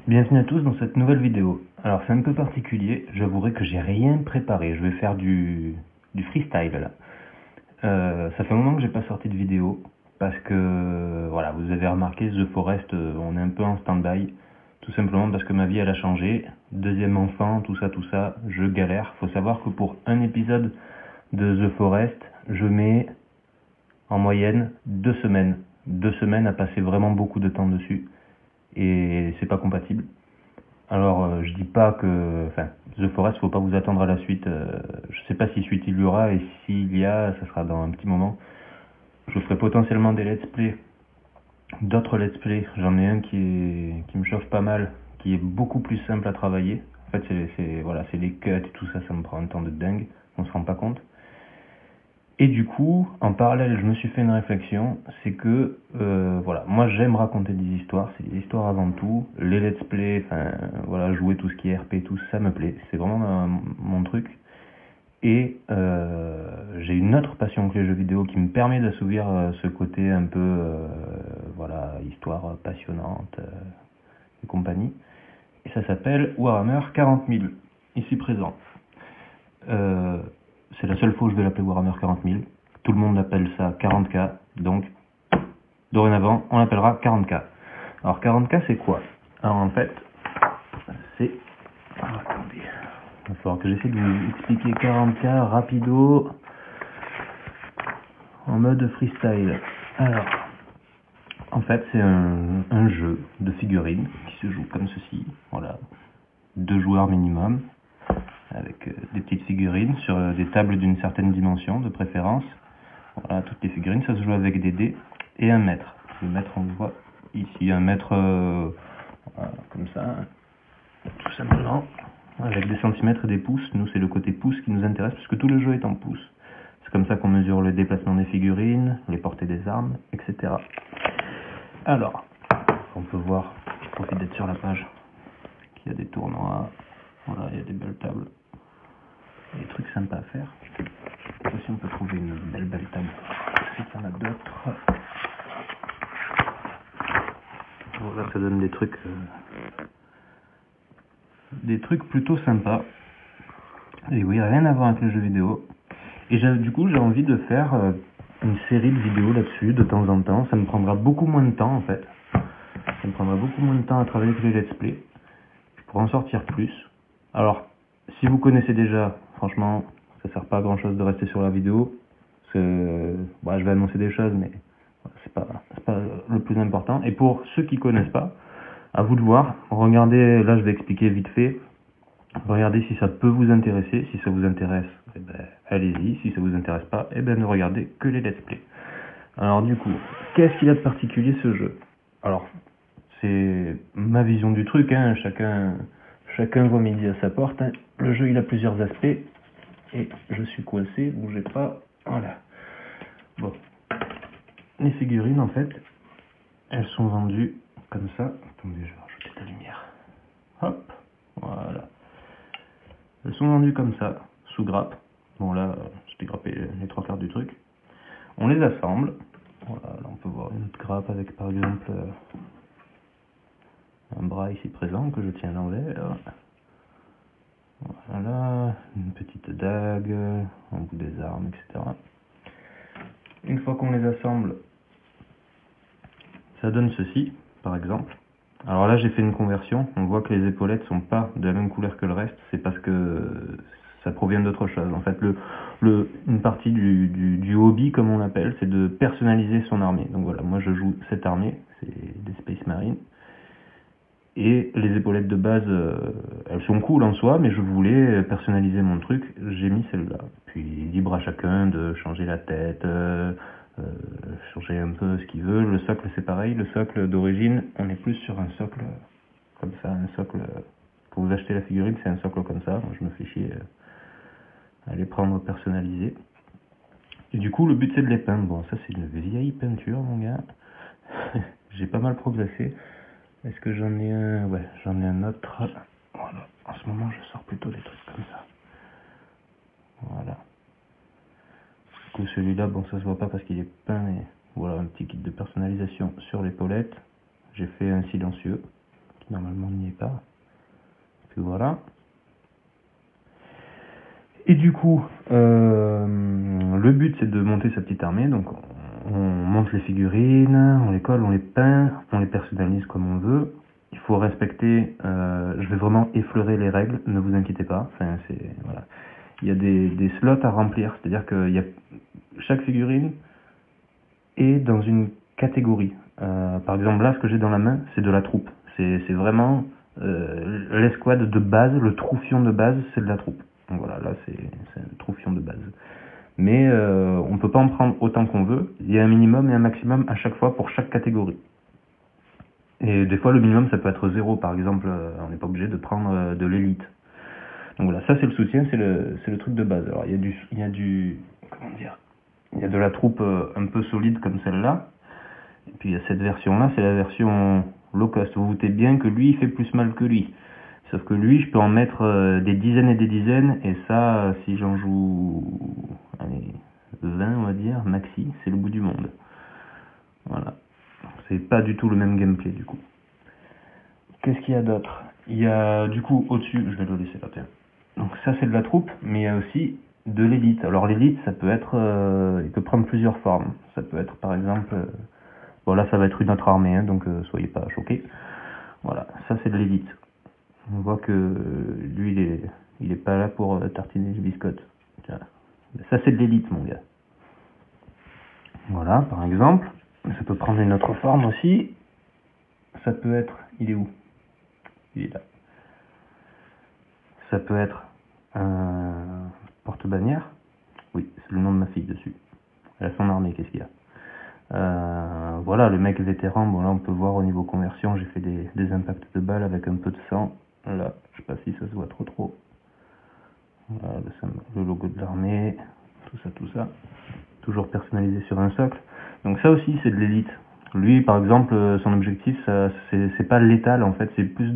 Bienvenue à tous dans cette nouvelle vidéo. Alors c'est un peu particulier, j'avouerai que j'ai rien préparé, je vais faire du freestyle là. Ça fait un moment que j'ai pas sorti de vidéo, parce que voilà, vous avez remarqué The Forest, on est un peu en stand-by, tout simplement parce que ma vie elle a changé, deuxième enfant, tout ça, je galère. Faut savoir que pour un épisode de The Forest, je mets en moyenne 2 semaines. 2 semaines à passer vraiment beaucoup de temps dessus, et c'est pas compatible. Alors, je dis pas que, enfin, The Forest, faut pas vous attendre à la suite. Je sais pas si suite il y aura, et s'il y a, ça sera dans un petit moment. Je ferai potentiellement des let's play, d'autres let's play. J'en ai un qui me chauffe pas mal, qui est beaucoup plus simple à travailler. En fait, voilà, c'est les cuts et tout ça, ça me prend un temps de dingue. On se rend pas compte. Et du coup, en parallèle, je me suis fait une réflexion, c'est que, voilà, moi j'aime raconter des histoires, c'est des histoires avant tout, les let's play, enfin, voilà, jouer tout ce qui est RP, tout ça me plaît, c'est vraiment mon truc. Et j'ai une autre passion que les jeux vidéo qui me permet d'assouvir ce côté un peu, voilà, histoire passionnante et compagnie. Et ça s'appelle Warhammer 40 000, ici présent. C'est la seule fois où je vais l'appeler Warhammer 40 000. Tout le monde l'appelle ça 40K, donc dorénavant on l'appellera 40K. Alors 40K c'est quoi? Alors en fait, c'est... Ah, attendez, il va falloir que j'essaie de vous expliquer 40K rapido, en mode freestyle. Alors, en fait c'est un jeu de figurines qui se joue comme ceci, voilà, 2 joueurs minimum, avec des petites figurines sur des tables d'une certaine dimension de préférence. Voilà, toutes les figurines, ça se joue avec des dés et un mètre. Le mètre, on le voit ici, un mètre voilà, comme ça, tout simplement, avec des centimètres et des pouces. Nous, c'est le côté pouce qui nous intéresse, puisque tout le jeu est en pouces. C'est comme ça qu'on mesure le déplacement des figurines, les portées des armes, etc. Alors, on peut voir, je profite d'être sur la page, qu'il y a des tournois, voilà, il y a des belles tables, des trucs sympas à faire. Aussi, on peut trouver une belle table. Je sais qu'il y en a d'autres. Voilà, ça donne des trucs plutôt sympas. Et oui, rien à voir avec le jeu vidéo. Et du coup, j'ai envie de faire une série de vidéos là-dessus de temps en temps. Ça me prendra beaucoup moins de temps en fait. Ça me prendra beaucoup moins de temps à travailler que les let's play. Je pourrais en sortir plus. Alors, si vous connaissez déjà, franchement, ça sert pas à grand chose de rester sur la vidéo. Bah, je vais annoncer des choses, mais c'est pas le plus important. Et pour ceux qui connaissent pas, à vous de voir. Regardez, là je vais expliquer vite fait. Regardez si ça peut vous intéresser. Si ça vous intéresse, eh ben, allez-y. Si ça vous intéresse pas, eh ben, ne regardez que les let's play. Alors du coup, qu'est-ce qu'il a de particulier ce jeu? Alors, c'est ma vision du truc, hein. Chacun voit midi à sa porte, hein. Le jeu il a plusieurs aspects. Et je suis coincé, bougez pas. Voilà. Bon. Les figurines en fait, elles sont vendues comme ça. Attendez, je vais rajouter de la lumière. Hop, voilà. Elles sont vendues comme ça, sous grappe. Bon là, je t'ai grappé les 3/4 du truc. On les assemble. Voilà, là on peut voir une autre grappe avec par exemple un bras ici présent que je tiens à l'envers. Voilà, une petite dague, un bout des armes, etc. Une fois qu'on les assemble, ça donne ceci, par exemple. Alors là j'ai fait une conversion, on voit que les épaulettes sont pas de la même couleur que le reste, c'est parce que ça provient d'autre chose. En fait une partie du hobby comme on l'appelle, c'est de personnaliser son armée. Donc voilà, moi je joue cette armée, c'est des Space Marines. Et les épaulettes de base, elles sont cool en soi, mais je voulais personnaliser mon truc, j'ai mis celle-là. Puis libre à chacun de changer la tête, changer un peu ce qu'il veut. Le socle c'est pareil, le socle d'origine, on est plus sur un socle comme ça, un socle, quand vous achetez la figurine c'est un socle comme ça. Moi, je me fais chier à les prendre personnalisés. Et du coup le but c'est de les peindre. Bon, ça c'est une vieille peinture mon gars, j'ai pas mal progressé. Est-ce que j'en ai un? Ouais, j'en ai un autre. Voilà. En ce moment, je sors plutôt des trucs comme ça. Voilà. Du coup, celui-là, bon, ça se voit pas parce qu'il est peint, mais voilà, un petit kit de personnalisation sur l'épaulette. J'ai fait un silencieux qui normalement n'y est pas. Puis voilà. Et du coup, le but c'est de monter sa petite armée, donc on monte les figurines, on les colle, on les peint, on les personnalise comme on veut. Il faut respecter, je vais vraiment effleurer les règles, ne vous inquiétez pas, enfin, voilà. Il y a des slots à remplir, c'est-à-dire que chaque figurine est dans une catégorie. Par exemple là, ce que j'ai dans la main, c'est de la troupe. C'est vraiment l'escouade de base, le troufion de base, c'est de la troupe. Donc voilà, là c'est un troufion de base. Mais on peut pas en prendre autant qu'on veut. Il y a un minimum et un maximum à chaque fois pour chaque catégorie. Et des fois le minimum ça peut être 0 par exemple, on n'est pas obligé de prendre de l'élite. Donc voilà, ça c'est le soutien, c'est le truc de base. Alors il y a de la troupe un peu solide comme celle-là. Et puis il y a cette version-là, c'est la version low cost. Vous vous doutez bien que lui il fait plus mal que lui. Sauf que lui, je peux en mettre des dizaines et des dizaines, et ça, si j'en joue, allez, 20 on va dire, maxi, c'est le bout du monde. Voilà. C'est pas du tout le même gameplay du coup. Qu'est-ce qu'il y a d'autre? Il y a du coup au-dessus, je vais le laisser là, tiens. Donc ça c'est de la troupe, mais il y a aussi de l'élite. Alors l'élite, ça peut être, il peut prendre plusieurs formes. Ça peut être par exemple, bon là ça va être une autre armée, hein, donc soyez pas choqués. Voilà, ça c'est de l'élite. On voit que lui, il est pas là pour tartiner les biscottes. Ça, c'est de l'élite, mon gars. Voilà, par exemple. Ça peut prendre une autre forme aussi. Ça peut être... Il est où? Il est là. Ça peut être un porte-bannière. Oui, c'est le nom de ma fille dessus. Elle a son armée, qu'est-ce qu'il y a? Voilà, le mec vétéran. Bon, là, on peut voir au niveau conversion, j'ai fait des impacts de balles avec un peu de sang. Là, je sais pas si ça se voit trop. Voilà, le logo de l'armée, tout ça. Toujours personnalisé sur un socle. Donc ça aussi, c'est de l'élite. Lui, par exemple, son objectif, c'est pas létal, en fait, c'est plus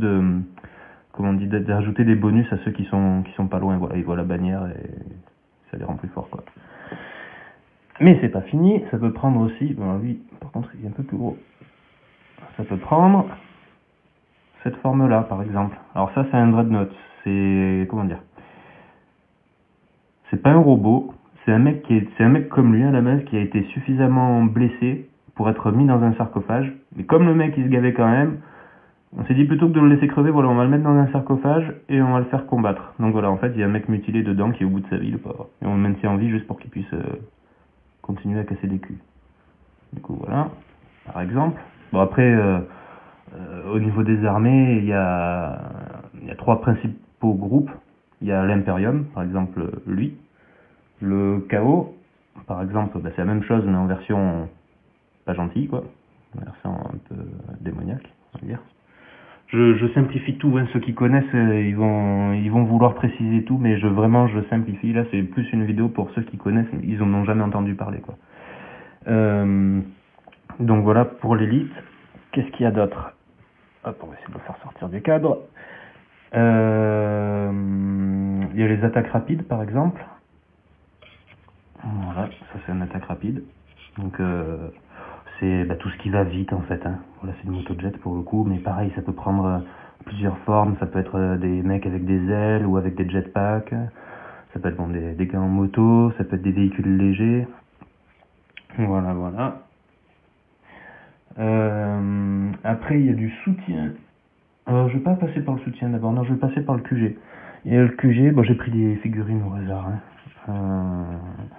comment on dit, d'ajouter des bonus à ceux qui sont pas loin. Voilà, ils voient la bannière et ça les rend plus forts, quoi. Mais c'est pas fini, ça peut prendre aussi, bon, lui, par contre, il est un peu plus gros. Ça peut prendre cette forme-là, par exemple. Alors ça, c'est un dreadnought. C'est, comment dire, c'est pas un robot, c'est un mec comme lui à la base qui a été suffisamment blessé pour être mis dans un sarcophage. Mais comme le mec il se gavait quand même, on s'est dit plutôt que de le laisser crever, voilà, on va le mettre dans un sarcophage et on va le faire combattre. Donc voilà, en fait, il y a un mec mutilé dedans qui est au bout de sa vie, le pauvre. Et on le maintient en vie juste pour qu'il puisse continuer à casser des culs. Du coup, voilà, par exemple. Bon, après, au niveau des armées, il y a 3 principaux groupes. Il y a l'Imperium, par exemple, lui. Le chaos, par exemple, bah, c'est la même chose, mais en version pas gentille, quoi. En version un peu démoniaque, on va dire. Je simplifie tout, hein. Ceux qui connaissent, ils vont vouloir préciser tout, mais vraiment je simplifie. Là, c'est plus une vidéo pour ceux qui connaissent, ils en ont jamais entendu parler, quoi. Donc voilà pour l'élite. Qu'est-ce qu'il y a d'autre? Hop, on va essayer de le faire sortir du cadre. Il y a les attaques rapides, par exemple. Voilà, ça c'est une attaque rapide. Donc c'est tout ce qui va vite en fait. Hein. Voilà, c'est une motojet pour le coup, mais pareil, ça peut prendre plusieurs formes. Ça peut être des mecs avec des ailes ou avec des jetpacks. Ça peut être bon, des gars en moto, ça peut être des véhicules légers. Voilà. Après, il y a du soutien. Alors, je vais pas passer par le soutien d'abord. Non, je vais passer par le QG. Et le QG, bon, j'ai pris des figurines au hasard. Hein.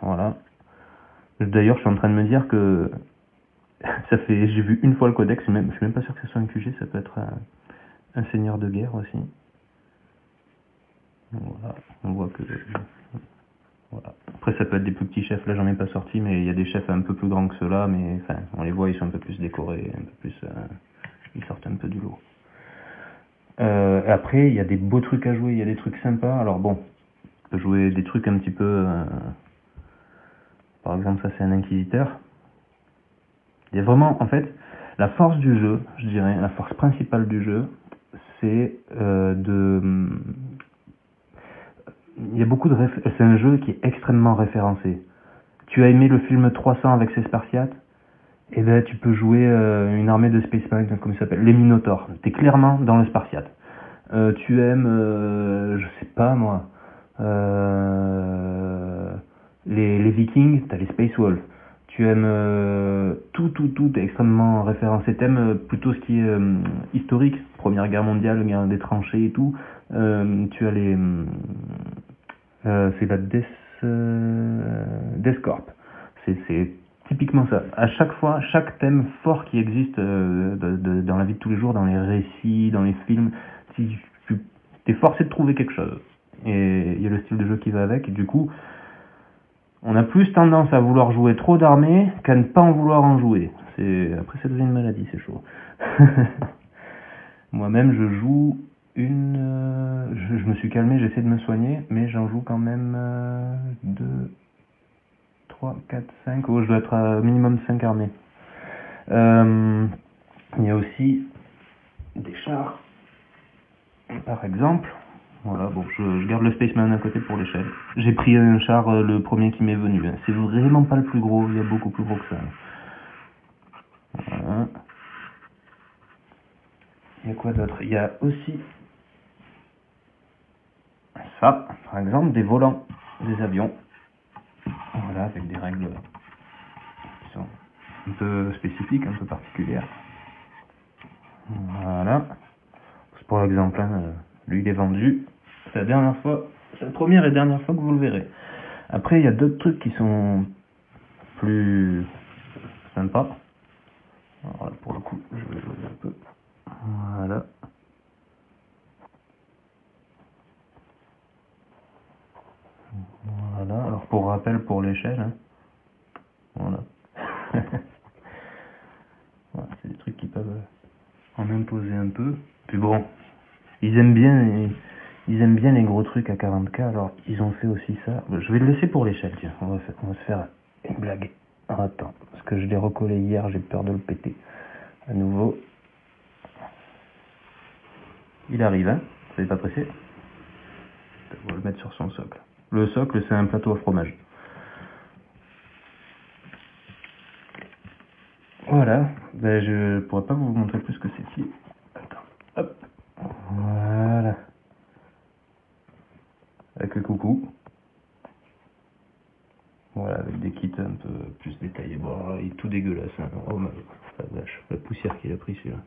Voilà. D'ailleurs, je suis en train de me dire que j'ai vu une fois le codex, je suis même pas sûr que ce soit un QG, ça peut être un seigneur de guerre aussi. Voilà, on voit que... Voilà. Après, ça peut être des plus petits chefs, là j'en ai pas sorti, mais il y a des chefs un peu plus grands que ceux-là, mais enfin, on les voit, ils sont un peu plus décorés, un peu plus... ils sortent un peu du lot. Après, il y a des beaux trucs à jouer, il y a des trucs sympas, alors bon, on peut jouer des trucs un petit peu... par exemple, ça c'est un inquisiteur. Il y a vraiment, en fait, la force du jeu, je dirais, la force principale du jeu, c'est il y a beaucoup de c'est un jeu qui est extrêmement référencé. Tu as aimé le film 300 avec ses Spartiates? et ben tu peux jouer une armée de Space Marines, comme ça s'appelle, les Minotaurs. T'es clairement dans le Spartiate. Tu aimes, je sais pas moi, les Vikings, t'as les Space Wolves. Tu aimes tout est extrêmement référencé. T'aimes plutôt ce qui est historique, Première Guerre mondiale, guerre des tranchées et tout. Tu as les... c'est la Death Corp. C'est typiquement ça. À chaque fois, chaque thème fort qui existe dans la vie de tous les jours, dans les récits, dans les films, si tu es forcé de trouver quelque chose. Et il y a le style de jeu qui va avec. Et du coup, on a plus tendance à vouloir jouer trop d'armées qu'à ne pas en vouloir en jouer. Après, ça devient une maladie, c'est chaud. Moi-même, je joue je me suis calmé, j'essaie de me soigner, mais j'en joue quand même 2, 3, 4, 5. Oh, je dois être à minimum 5 armées. Il y a aussi des chars, par exemple. Voilà, bon, je garde le Spaceman à côté pour l'échelle. J'ai pris un char, le premier qui m'est venu. C'est vraiment pas le plus gros, il y a beaucoup plus gros que ça. Voilà. Il y a quoi d'autre? Il y a aussi ça, par exemple, des volants, des avions. Voilà, avec des règles qui sont un peu spécifiques, un peu particulières. Voilà. C'est pour l'exemple, hein. Lui il est vendu. C'est la première et dernière fois que vous le verrez. Après, il y a d'autres trucs qui sont plus sympas. Alors là, pour le coup, je vais jouer un peu. Voilà. Voilà. Alors pour rappel, pour l'échelle, hein. Voilà. Voilà, c'est des trucs qui peuvent en imposer un peu. Puis bon, ils aiment bien les gros trucs à 40K, alors ils ont fait aussi ça. Je vais le laisser pour l'échelle, tiens. On va se faire une blague. Alors, attends, parce que je l'ai recollé hier, j'ai peur de le péter. À nouveau. Il arrive, hein. Soyez pas pressé. On va le mettre sur son socle. Le socle, c'est un plateau à fromage. Voilà. Ben, je pourrais pas vous montrer plus que c'est ici. Attends. Hop. Voilà. Avec le coucou. Voilà, avec des kits un peu plus détaillés. Bon, il est tout dégueulasse, hein. Oh la vache, la poussière qu'il a pris celui-là.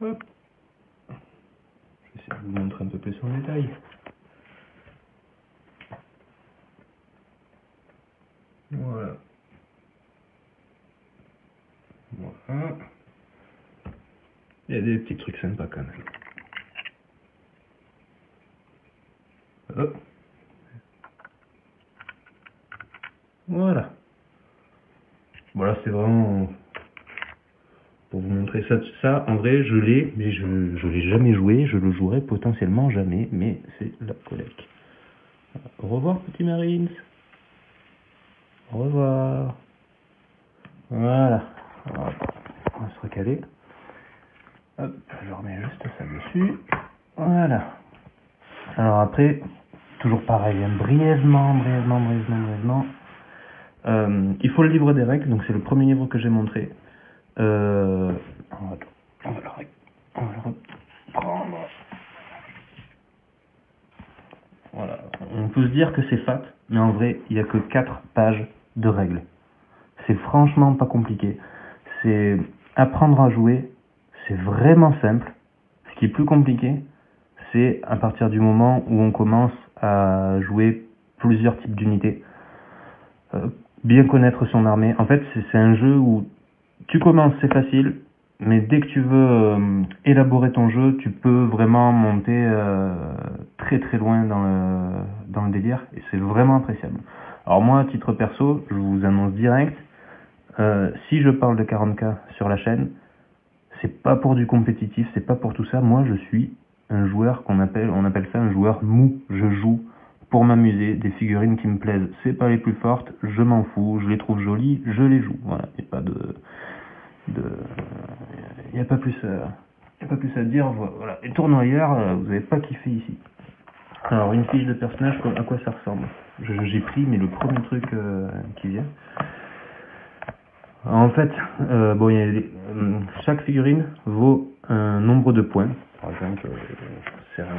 Hop. Je vais essayer de vous montrer un peu plus en détail. Voilà. Voilà. Il y a des petits trucs sympas quand même. Hop. Voilà. Voilà, c'est vraiment pour vous montrer ça. Ça, en vrai, je l'ai, mais je l'ai jamais joué. Je le jouerai potentiellement jamais, mais c'est la collecte. Au revoir, petit Marines. Au revoir. Voilà. On va se recaler. Hop, je remets juste ça dessus. Voilà. Alors après, toujours pareil, hein, brièvement. Il faut le livre des règles, donc c'est le premier livre que j'ai montré. On va le reprendre. Voilà. On peut se dire que c'est fat, mais en vrai, il n'y a que 4 pages de règles. C'est franchement pas compliqué. C'est apprendre à jouer, c'est vraiment simple. Ce qui est plus compliqué, c'est à partir du moment où on commence à jouer plusieurs types d'unités. Bien connaître son armée. En fait, c'est un jeu où tu commences, c'est facile, mais dès que tu veux élaborer ton jeu, tu peux vraiment monter très très loin dans le délire, et c'est vraiment appréciable. Alors moi, à titre perso, je vous annonce direct, si je parle de 40K sur la chaîne, c'est pas pour du compétitif, c'est pas pour tout ça. Moi, je suis un joueur on appelle ça un joueur mou. Je joue pour m'amuser, des figurines qui me plaisent, c'est pas les plus fortes, je m'en fous, je les trouve jolies, je les joue. Voilà, il n'y a pas plus à dire. Voilà. Les tournoyeurs, vous n'avez pas kiffé ici. Alors, une fiche de personnage, à quoi ça ressemble? J'ai pris, mais le premier truc qui vient. En fait, bon, chaque figurine vaut un nombre de points. Par exemple, c'est rien.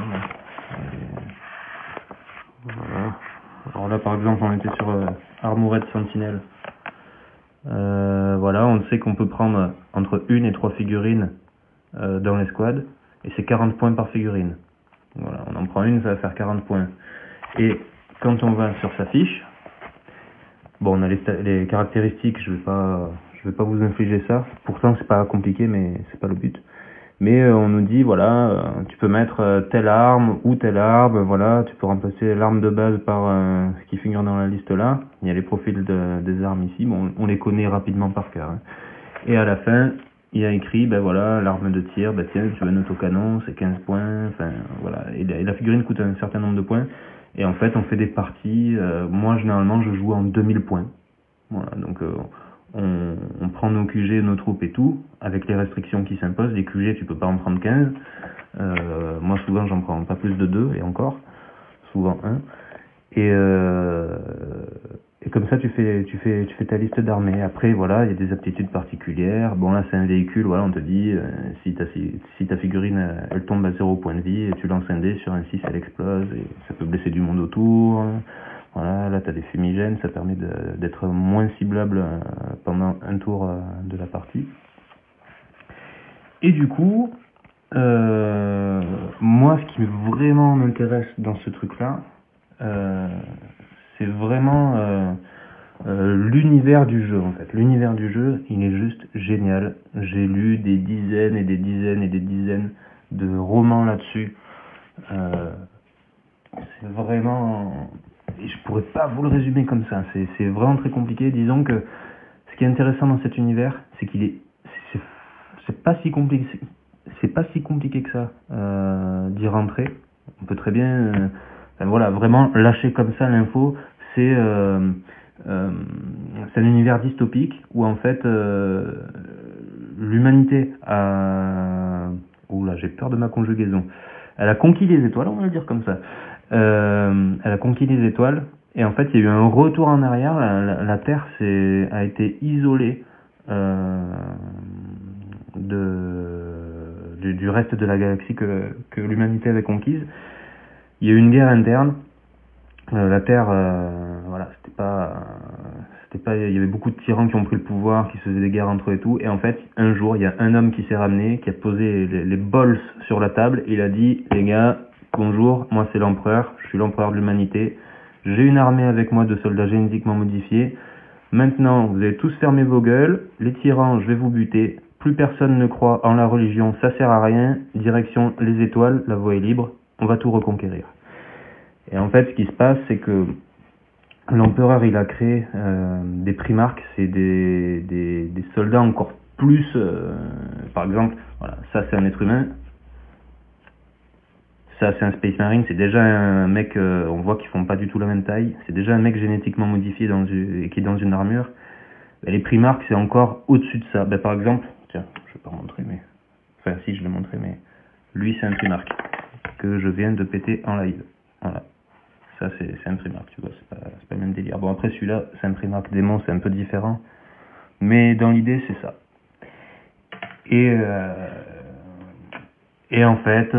Voilà. Alors là, par exemple, on était sur Armourette Sentinelle. Voilà, on sait qu'on peut prendre entre 1 et 3 figurines dans l'escouade, et c'est 40 points par figurine. Voilà, on en prend une, ça va faire 40 points. Et quand on va sur sa fiche, bon, on a les caractéristiques, je vais pas vous infliger ça. Pourtant, c'est pas compliqué, mais c'est pas le but. Mais on nous dit, voilà, tu peux mettre telle arme ou telle arme, voilà, tu peux remplacer l'arme de base par ce qui figure dans la liste là. Il y a les profils des armes ici, bon, on les connaît rapidement par cœur. Hein. Et à la fin, il y a écrit, ben voilà, l'arme de tir, ben tiens, tu veux un autocanon, c'est 15 points, enfin voilà. Et la figurine coûte un certain nombre de points. Et en fait, on fait des parties, moi généralement je joue en 2000 points. Voilà, donc on prend nos QG, nos troupes et tout, avec les restrictions qui s'imposent. Les QG, tu peux pas en prendre 15. Moi souvent j'en prends pas plus de 2, et encore, souvent 1. Et comme ça tu fais ta liste d'armées. Après voilà, il y a des aptitudes particulières. Bon là c'est un véhicule, voilà, on te dit si ta figurine elle tombe à 0 point de vie, et tu lances un dé, sur un 6 elle explose et ça peut blesser du monde autour. Voilà, là tu as des fumigènes, ça permet d'être moins ciblable pendant un tour de la partie. Et du coup, moi ce qui vraiment m'intéresse dans ce truc là, c'est vraiment l'univers du jeu en fait. L'univers du jeu, il est juste génial. J'ai lu des dizaines et des dizaines et des dizaines de romans là-dessus. C'est vraiment... Je pourrais pas vous le résumer comme ça. C'est vraiment très compliqué. Disons que ce qui est intéressant dans cet univers, c'est qu'il est... C'est pas si compliqué. C'est pas si compliqué que ça d'y rentrer. On peut très bien... Enfin, voilà, vraiment lâcher comme ça l'info. C'est un univers dystopique où en fait l'humanité a... Oula, j'ai peur de ma conjugaison. Elle a conquis les étoiles, on va le dire comme ça. Elle a conquis les étoiles et en fait il y a eu un retour en arrière. La Terre a été isolée du reste de la galaxie que l'humanité avait conquise. Il y a eu une guerre interne. La Terre, voilà, c'était pas, il y avait beaucoup de tyrans qui ont pris le pouvoir, qui se faisaient des guerres entre eux et tout. Et en fait, un jour, il y a un homme qui s'est ramené, qui a posé les bols sur la table, et il a dit, les gars, bonjour, moi c'est l'empereur, je suis l'empereur de l'humanité. J'ai une armée avec moi de soldats génétiquement modifiés. Maintenant, vous allez tous fermer vos gueules. Les tyrans, je vais vous buter. Plus personne ne croit en la religion, ça sert à rien. Direction les étoiles, la voie est libre. On va tout reconquérir. Et en fait, ce qui se passe, c'est que l'empereur, il a créé des primarques, c'est des soldats encore plus... par exemple, voilà, ça c'est un être humain, ça c'est un Space Marine, c'est déjà un mec, on voit qu'ils font pas du tout la même taille, c'est déjà un mec génétiquement modifié et qui est dans une armure. Et les primarques, c'est encore au-dessus de ça. Ben, par exemple, tiens, je vais pas montrer, mais... Enfin si, je l'ai montré, mais... Lui, c'est un primarque que je viens de péter en live. Voilà. Ça, c'est un primarque, tu vois, c'est pas le même délire. Bon, après, celui-là, c'est un primarque démon, c'est un peu différent. Mais dans l'idée, c'est ça. Et en fait,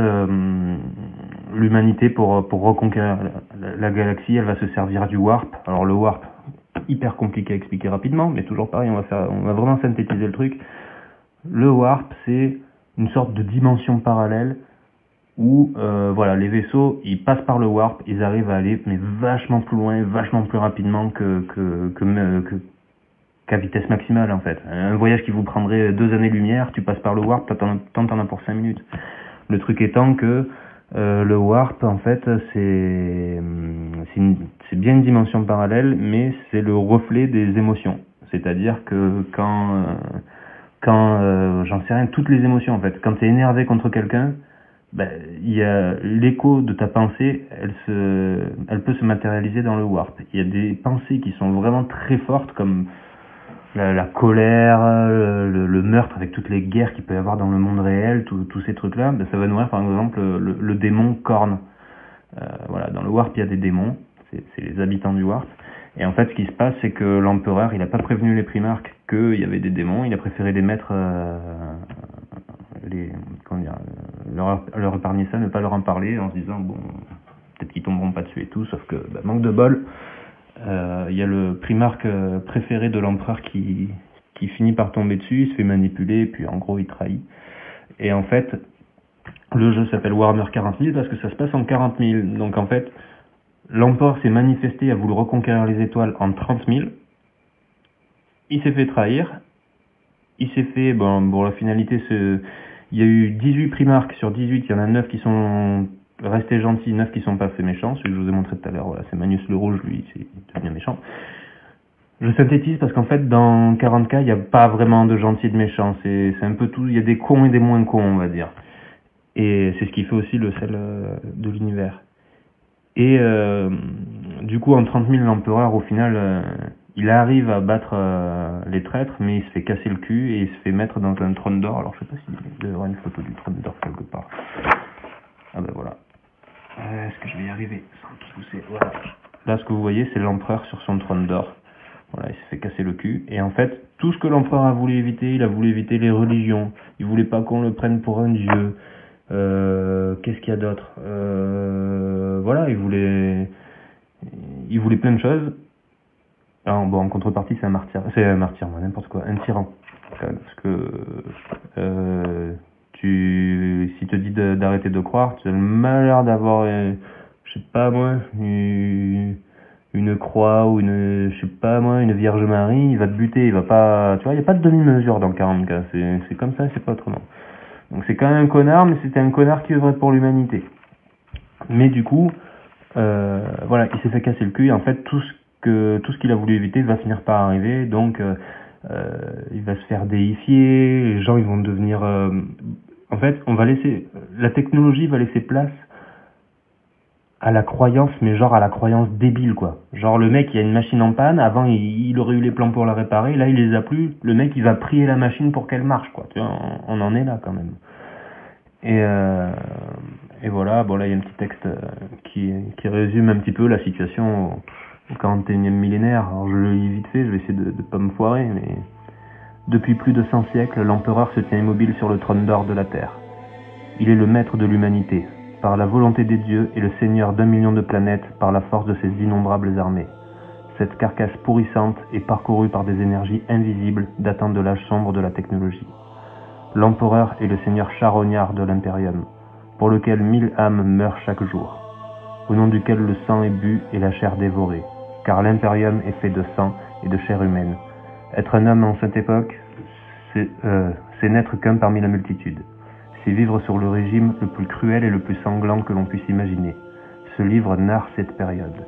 l'humanité, pour reconquérir la galaxie, elle va se servir du warp. Alors, le warp, hyper compliqué à expliquer rapidement, mais toujours pareil, on va vraiment synthétiser le truc. Le warp, c'est une sorte de dimension parallèle où voilà, les vaisseaux, ils passent par le warp, ils arrivent à aller mais vachement plus loin, vachement plus rapidement qu'à vitesse maximale en fait. Un voyage qui vous prendrait 2 années-lumière, tu passes par le warp, t'en as pour 5 minutes. Le truc étant que le warp en fait c'est bien une dimension parallèle, mais c'est le reflet des émotions. C'est-à-dire que quand j'en sais rien, toutes les émotions en fait, quand t'es énervé contre quelqu'un, ben, il y a l'écho de ta pensée, elle peut se matérialiser dans le warp. Il y a des pensées qui sont vraiment très fortes, comme la colère, le meurtre avec toutes les guerres qu'il peut y avoir dans le monde réel, tous ces trucs-là. Ben, ça va nourrir par exemple le démon Korn. Voilà, dans le warp il y a des démons, c'est les habitants du warp. Et en fait, ce qui se passe, c'est que l'empereur, il n'a pas prévenu les Primarques qu'il y avait des démons, il a préféré les mettre, comment dire, leur épargner ça, ne pas leur en parler, en se disant, bon, peut-être qu'ils tomberont pas dessus et tout, sauf que, manque de bol, il y a le Primarque préféré de l'empereur qui finit par tomber dessus, il se fait manipuler, et puis en gros, il trahit. Et en fait, le jeu s'appelle Warhammer 40 000 parce que ça se passe en 40 000. Donc en fait, l'empereur s'est manifesté, a voulu reconquérir les étoiles en 30 000. Il s'est fait trahir. Il s'est fait, bon, la finalité, il y a eu 18 Primarques sur 18, il y en a 9 qui sont restés gentils, 9 qui sont pas fait méchants. Celui que je vous ai montré tout à l'heure, voilà, c'est Magnus le Rouge, lui, c'est devenu méchant. Je synthétise parce qu'en fait, dans 40K, il n'y a pas vraiment de gentils et de méchants. C'est un peu tout, il y a des cons et des moins cons, on va dire. Et c'est ce qui fait aussi le sel de l'univers. Et du coup, en 30 000, l'empereur, au final, il arrive à battre les traîtres, mais il se fait casser le cul et il se fait mettre dans un trône d'or. Alors, je sais pas s'il doit y avoir une photo du trône d'or quelque part. Ah ben voilà. Est-ce que je vais y arriver sans tout pousser? Voilà. Là, ce que vous voyez, c'est l'empereur sur son trône d'or. Voilà, il se fait casser le cul. Et en fait, tout ce que l'empereur a voulu éviter, il a voulu éviter les religions. Il voulait pas qu'on le prenne pour un dieu. Qu'est-ce qu'il y a d'autre? Voilà, il voulait plein de choses. Alors, bon, en contrepartie, c'est un martyr, n'importe quoi, un tyran. Parce que si te dit d'arrêter de croire, tu as le malheur d'avoir, je sais pas moi, une croix ou une Vierge Marie, il va te buter, il va pas, tu vois, il n'y a pas de demi-mesure dans le 40K, c'est comme ça, c'est pas autrement. Donc c'est quand même un connard, mais c'était un connard qui œuvrait pour l'humanité. Mais du coup, voilà, il s'est fait casser le cul, et en fait, tout ce qu'il a voulu éviter va finir par arriver, donc il va se faire déifier, les gens ils vont devenir... en fait, la technologie va laisser place à la croyance, mais genre à la croyance débile, quoi. Genre le mec, il a une machine en panne, avant il aurait eu les plans pour la réparer, là il les a plus, le mec il va prier la machine pour qu'elle marche, quoi. Tu vois, on en est là quand même. Et voilà, bon là il y a un petit texte qui résume un petit peu la situation au 41e millénaire. Alors je le lis vite fait, je vais essayer de pas me foirer, mais... Depuis plus de 100 siècles, l'empereur se tient immobile sur le trône d'or de la terre. Il est le maître de l'humanité, par la volonté des dieux, et le seigneur d'1 million de planètes par la force de ses innombrables armées. Cette carcasse pourrissante est parcourue par des énergies invisibles datant de l'âge sombre de la technologie. L'empereur est le seigneur charognard de l'impérium, pour lequel 1000 âmes meurent chaque jour, au nom duquel le sang est bu et la chair dévorée, car l'impérium est fait de sang et de chair humaine. Être un homme en cette époque, c'est n'être qu'un parmi la multitude. C'est vivre sur le régime le plus cruel et le plus sanglant que l'on puisse imaginer. Ce livre narre cette période.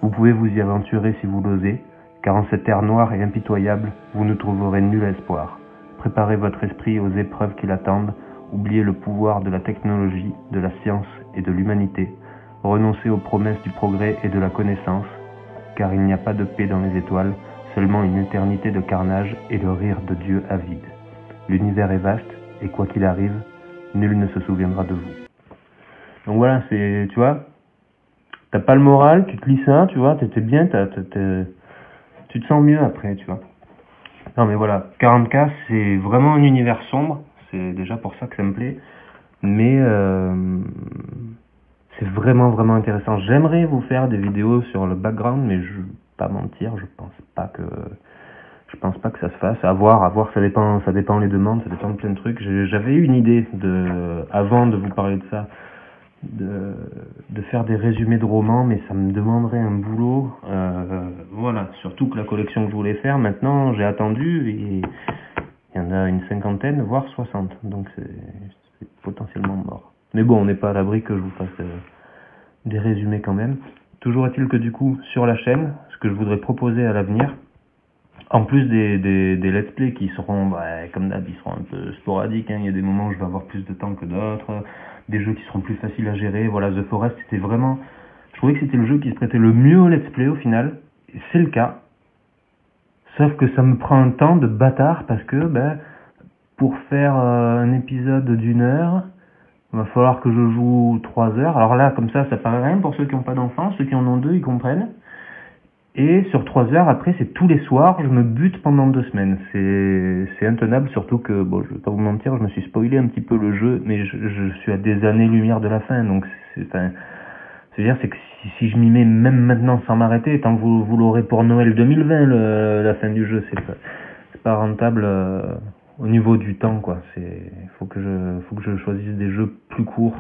Vous pouvez vous y aventurer si vous l'osez, car en cette ère noire et impitoyable, vous ne trouverez nul espoir. Préparez votre esprit aux épreuves qui l'attendent, oubliez le pouvoir de la technologie, de la science et de l'humanité, renoncez aux promesses du progrès et de la connaissance, car il n'y a pas de paix dans les étoiles, seulement une éternité de carnage et le rire de Dieu avide. L'univers est vaste, et quoi qu'il arrive, nul ne se souviendra de vous. Donc voilà, tu vois, t'as pas le moral, tu te lis ça, tu vois, t'étais bien, tu te sens mieux après, tu vois. Non mais voilà, 40K, c'est vraiment un univers sombre, c'est déjà pour ça que ça me plaît, mais c'est vraiment vraiment intéressant. J'aimerais vous faire des vidéos sur le background, mais je vais pas mentir, je pense pas que ça se fasse. À voir, ça dépend les demandes, ça dépend de plein de trucs. J'avais eu une idée avant de vous parler de ça, de faire des résumés de romans, mais ça me demanderait un boulot. Voilà, surtout que la collection que je voulais faire, maintenant j'ai attendu et il y en a une 50aine, voire 60, donc c'est potentiellement mort. Mais bon, on n'est pas à l'abri que je vous fasse des résumés quand même. Toujours est-il que du coup, sur la chaîne, ce que je voudrais proposer à l'avenir, en plus des let's play qui seront, comme d'hab, ils seront un peu sporadiques, hein. Il y a des moments où je vais avoir plus de temps que d'autres, des jeux qui seront plus faciles à gérer. Voilà, The Forest, c'était vraiment... Je trouvais que c'était le jeu qui se prêtait le mieux au let's play au final, et c'est le cas. Sauf que ça me prend un temps de bâtard, parce que, pour faire un épisode d'1 heure, il va falloir que je joue 3 heures. Alors là, comme ça paraît rien pour ceux qui n'ont pas d'enfants, ceux qui en ont 2, ils comprennent. Et sur 3 heures, après, c'est tous les soirs, je me bute pendant 2 semaines. C'est intenable, surtout que, bon, je vais pas vous mentir, je me suis spoilé un petit peu le jeu, mais je suis à des années-lumière de la fin, donc enfin, c'est-à-dire, c'est que si je m'y mets même maintenant sans m'arrêter, tant que vous l'aurez pour Noël 2020, la fin du jeu, c'est pas rentable au niveau du temps, quoi. Faut que je choisisse des jeux plus courts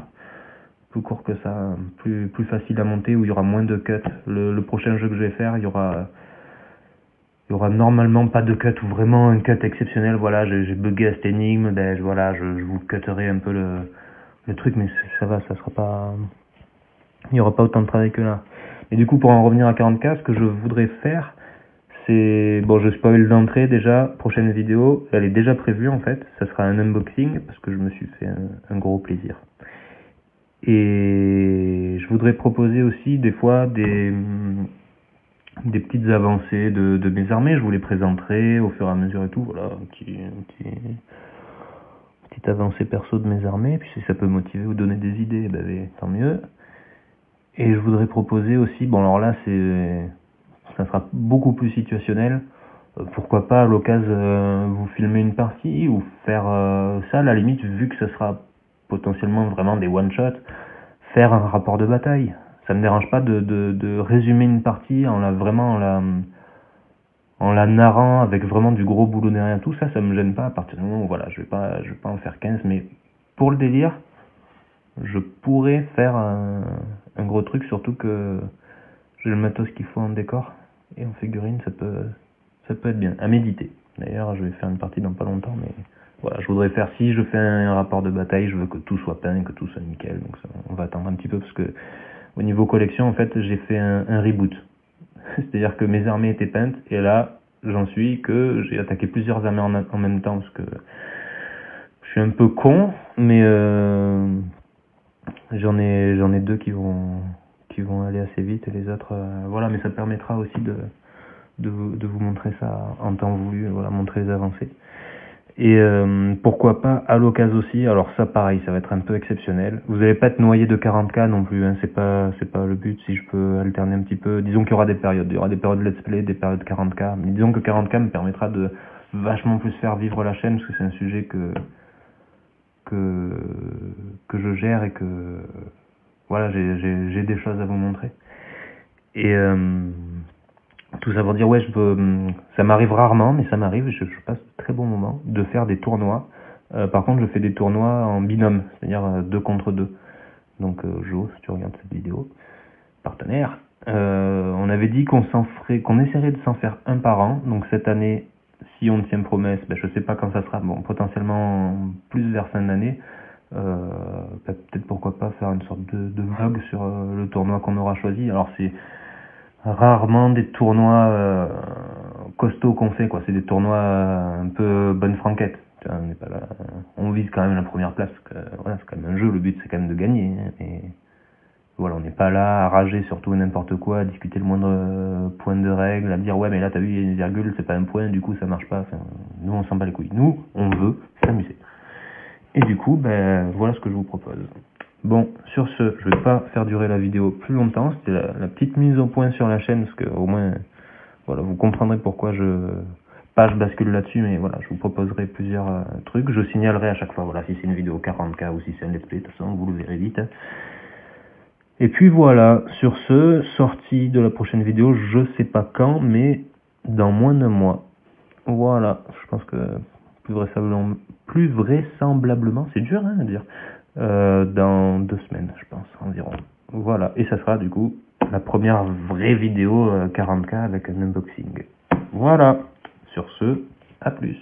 que ça, plus facile à monter, où il y aura moins de cuts. Le prochain jeu que je vais faire, il y aura normalement pas de cut, ou vraiment un cut exceptionnel. Voilà, j'ai bugué à cette énigme, ben voilà, je vous cutterai un peu le truc, mais ça va, ça sera pas, il y aura pas autant de travail que là. Et du coup, pour en revenir à 40K, ce que je voudrais faire, c'est, bon, je spoil d'entrée déjà, prochaine vidéo, elle est déjà prévue en fait, ça sera un unboxing, parce que je me suis fait un gros plaisir. Et je voudrais proposer aussi des fois des petites avancées de mes armées, je vous les présenterai au fur et à mesure et tout, voilà, petite avancée perso de mes armées, puis si ça peut motiver ou donner des idées, ben, tant mieux. Et je voudrais proposer aussi, bon alors là ça sera beaucoup plus situationnel, pourquoi pas à l'occasion vous filmer une partie ou faire ça à la limite, vu que ce sera potentiellement vraiment des one-shots, faire un rapport de bataille. Ça me dérange pas de résumer une partie en la narrant avec vraiment du gros boulot derrière. Tout ça, ça me gêne pas à partir du moment où, voilà, je vais pas en faire 15, mais pour le délire, je pourrais faire un gros truc, surtout que j'ai le matos qu'il faut en décor et en figurine, ça peut être bien à méditer. D'ailleurs, je vais faire une partie dans pas longtemps, mais voilà, je voudrais faire, si je fais un rapport de bataille, je veux que tout soit peint, que tout soit nickel, donc ça, on va attendre un petit peu, parce que au niveau collection, en fait, j'ai fait un reboot. C'est-à-dire que mes armées étaient peintes, et là, j'en suis que j'ai attaqué plusieurs armées en même temps, parce que je suis un peu con, mais j'en ai 2 qui vont aller assez vite, et les autres, voilà, mais ça permettra aussi de vous montrer ça en temps voulu, voilà, montrer les avancées. Et pourquoi pas à l'occasion aussi, alors ça pareil, ça va être un peu exceptionnel. Vous n'allez pas être noyé de 40K non plus, hein, c'est pas le but. Si je peux alterner un petit peu, disons qu'il y aura des périodes, let's play, des périodes 40K, mais disons que 40K me permettra de vachement plus faire vivre la chaîne, parce que c'est un sujet que je gère, et que voilà, j'ai des choses à vous montrer. Et tout ça pour dire, ouais, ça m'arrive rarement, mais ça m'arrive, je passe de très bons moments, de faire des tournois. Par contre, je fais des tournois en binôme, c'est-à-dire 2 contre 2. Donc, Jo, si tu regardes cette vidéo, partenaire, on avait dit qu'on essaierait de s'en faire un par an. Donc, cette année, si on tient promesse, ben, je sais pas quand ça sera, bon, potentiellement plus vers fin d'année, peut-être pourquoi pas faire une sorte de vlog sur le tournoi qu'on aura choisi. Alors, c'est rarement des tournois costauds qu'on fait, quoi. C'est des tournois un peu bonne franquette. Tu vois, on n'est pas là, on vise quand même la première place, parce que voilà, c'est quand même un jeu, le but c'est quand même de gagner, hein, et voilà, on n'est pas là à rager sur tout et n'importe quoi, à discuter le moindre point de règle, à dire ouais mais là t'as vu il y a une virgule, c'est pas un point, du coup ça marche pas. Enfin, nous on s'en bat les couilles, nous on veut s'amuser. Et du coup, ben voilà ce que je vous propose. Bon, sur ce, je vais pas faire durer la vidéo plus longtemps, c'était la petite mise au point sur la chaîne, parce que au moins, voilà, vous comprendrez pourquoi je bascule là-dessus, mais voilà, je vous proposerai plusieurs trucs, je signalerai à chaque fois, voilà, si c'est une vidéo 40K ou si c'est un let's play, de toute façon, vous le verrez vite. Et puis voilà, sur ce, sortie de la prochaine vidéo, je sais pas quand, mais dans moins d'un mois. Voilà, je pense que plus vraisemblablement, c'est dur hein, à dire, dans 2 semaines, je pense, environ. Voilà, et ça sera du coup la première vraie vidéo 40K avec un unboxing. Voilà, sur ce, à plus.